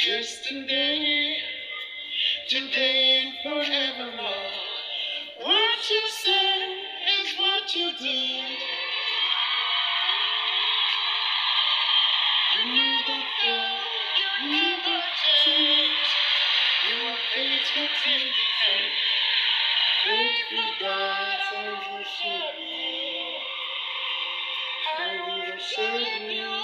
Yesterday, today, and forevermore. What you say is what you do. You never fail, you never change. You are faithful till the end. Faithful God, I worship you. I worship you.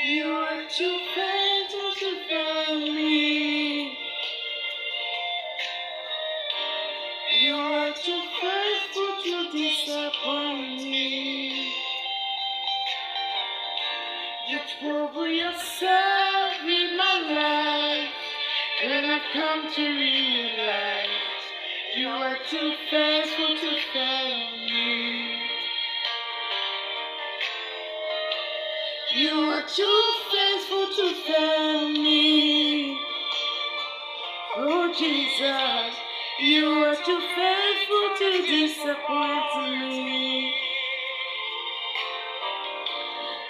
You are too faithful to fail me. You are too faithful to disappoint me. You prove yourself in my life, and I've come to realize you are too faithful to fail me. You are too faithful to fail me. Oh Jesus, you are too faithful to disappoint me.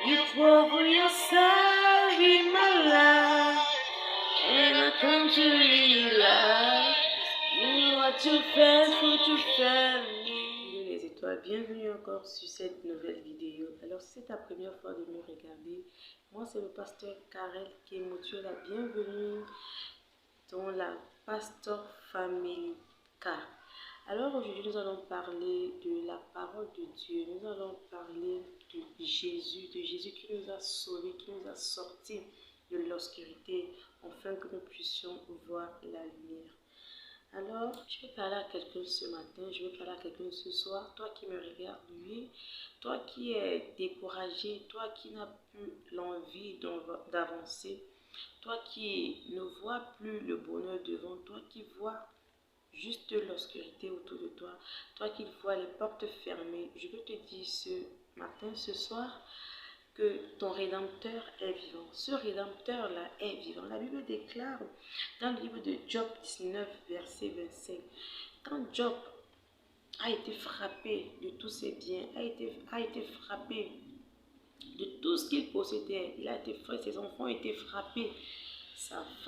You prove yourself in my life, and I come to realize you are too faithful to fail me. Les étoiles, bienvenue encore sur cette nouvelle vidéo. Alors si c'est ta première fois de me regarder, moi c'est le pasteur Karel Kemo. Tu es la bienvenue dans la Pastor Familica. Alors aujourd'hui nous allons parler de la parole de Dieu. Nous allons parler de Jésus qui nous a sauvés, qui nous a sortis de l'obscurité, afin que nous puissions voir la lumière. Alors, je vais parler à quelqu'un ce matin, je vais parler à quelqu'un ce soir, toi qui me regardes, oui, toi qui es découragé, toi qui n'as plus l'envie d'avancer, toi qui ne vois plus le bonheur devant toi, qui vois juste l'obscurité autour de toi, toi qui vois les portes fermées, je veux te dire ce matin, ce soir, que ton Rédempteur est vivant. Ce Rédempteur-là est vivant. La Bible déclare dans le livre de Job 19, verset 25, quand Job a été frappé de tous ses biens, a été frappé de tout ce qu'il possédait, ses enfants ont été frappés,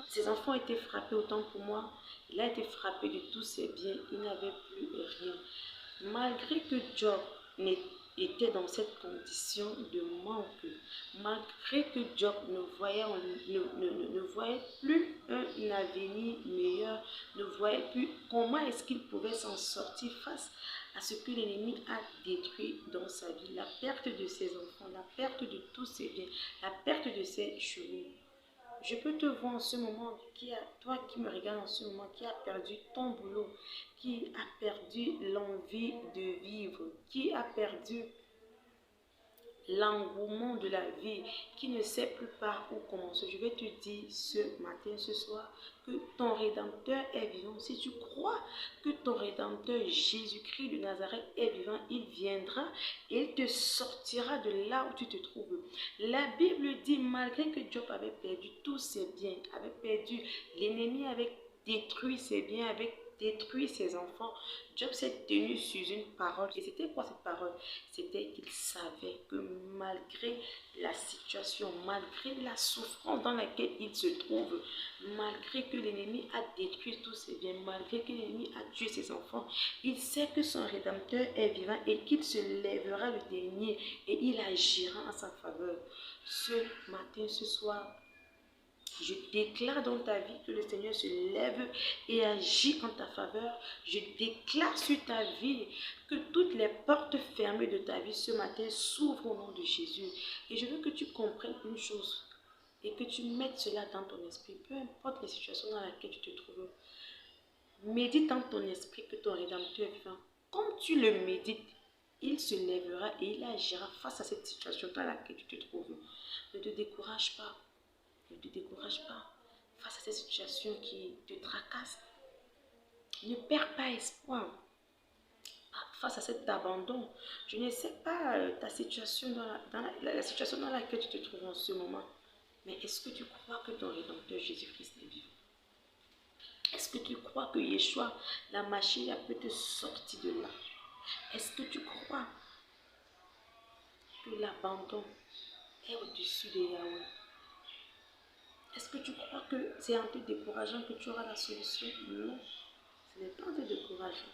ses enfants ont été frappés autant pour moi, il a été frappé de tous ses biens, il n'avait plus rien. Malgré que Job était dans cette condition de manque, malgré que Job ne voyait plus un avenir meilleur, ne voyait plus comment est-ce qu'il pouvait s'en sortir face à ce que l'ennemi a détruit dans sa vie, la perte de ses enfants, la perte de tous ses biens, la perte de ses chevaux. Je peux te voir en ce moment, toi qui me regardes en ce moment, qui a perdu ton boulot, qui a perdu l'envie de vivre, qui a perdu l'engouement de la vie, qui ne sait plus par où commencer. Je vais te dire ce matin, ce soir, que ton Rédempteur est vivant. Si tu crois que ton Rédempteur Jésus-Christ de Nazareth est vivant, il viendra et il te sortira de là où tu te trouves. La Bible dit, malgré que Job avait perdu tous ses biens, avait perdu, l'ennemi avait détruit ses biens, avait détruit ses enfants, Job s'est tenu sur une parole. Et c'était quoi cette parole? C'était qu'il savait que malgré la situation, malgré la souffrance dans laquelle il se trouve, malgré que l'ennemi a détruit tous ses biens, malgré que l'ennemi a tué ses enfants, il sait que son Rédempteur est vivant et qu'il se lèvera le dernier et il agira en sa faveur. Ce matin, ce soir, je déclare dans ta vie que le Seigneur se lève et agit en ta faveur. Je déclare sur ta vie que toutes les portes fermées de ta vie ce matin s'ouvrent au nom de Jésus. Et je veux que tu comprennes une chose et que tu mettes cela dans ton esprit, peu importe la situation dans laquelle tu te trouves. Médite dans ton esprit que ton Rédempteur est vivant. Comme tu le médites, il se lèvera et il agira face à cette situation dans laquelle tu te trouves. Ne te décourage pas. Ne te décourage pas face à cette situation qui te tracasse. Ne perds pas espoir face à cet abandon. Je ne sais pas ta situation la situation dans laquelle tu te trouves en ce moment. Mais est-ce que tu crois que ton Rédempteur Jésus-Christ est vivant? Est-ce que tu crois que Yeshua, la machine, peut te sortir de là? Est-ce que tu crois que l'abandon est au-dessus de Yahweh. Est-ce que tu crois que c'est en te décourageant que tu auras la solution? Non, ce n'est pas en te décourageant.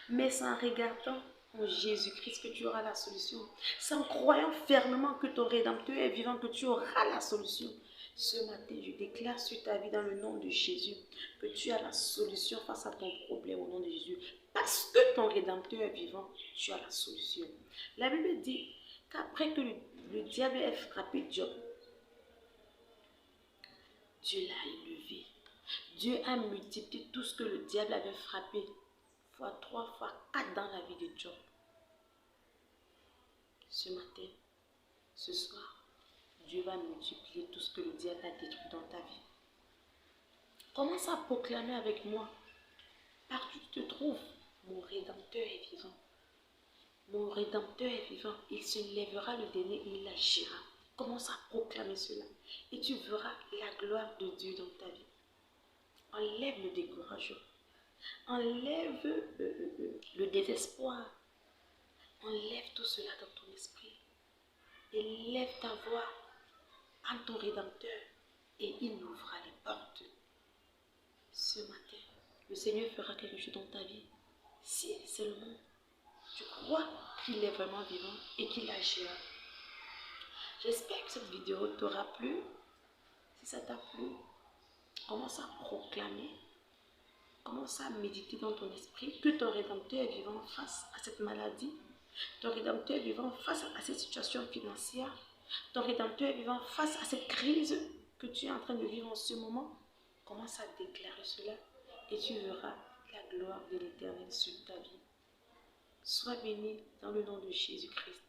Mais c'est en regardant en Jésus-Christ que tu auras la solution. C'est en croyant fermement que ton Rédempteur est vivant que tu auras la solution. Ce matin, je déclare sur ta vie dans le nom de Jésus que tu as la solution face à ton problème au nom de Jésus. Parce que ton Rédempteur est vivant, tu as la solution. La Bible dit qu'après que le diable ait frappé Job, Dieu l'a élevé. Dieu a multiplié tout ce que le diable avait frappé, fois 3, fois 4 dans la vie de Job. Ce matin, ce soir, Dieu va multiplier tout ce que le diable a détruit dans ta vie. Commence à proclamer avec moi. Partout où tu te trouves, mon Rédempteur est vivant. Mon Rédempteur est vivant. Il se lèvera le dernier et il agira. Commence à proclamer cela. Et tu verras la gloire de Dieu dans ta vie. Enlève le découragement. Enlève le désespoir. Enlève tout cela dans ton esprit. Et lève ta voix à ton Rédempteur. Et il ouvrira les portes. Ce matin, le Seigneur fera quelque chose dans ta vie. Si seulement tu crois qu'il est vraiment vivant et qu'il agira. J'espère que cette vidéo t'aura plu. Si ça t'a plu, commence à proclamer. Commence à méditer dans ton esprit que ton Rédempteur est vivant face à cette maladie. Ton Rédempteur est vivant face à cette situation financière. Ton Rédempteur est vivant face à cette crise que tu es en train de vivre en ce moment. Commence à déclarer cela et tu verras la gloire de l'Éternel sur ta vie. Sois béni dans le nom de Jésus-Christ.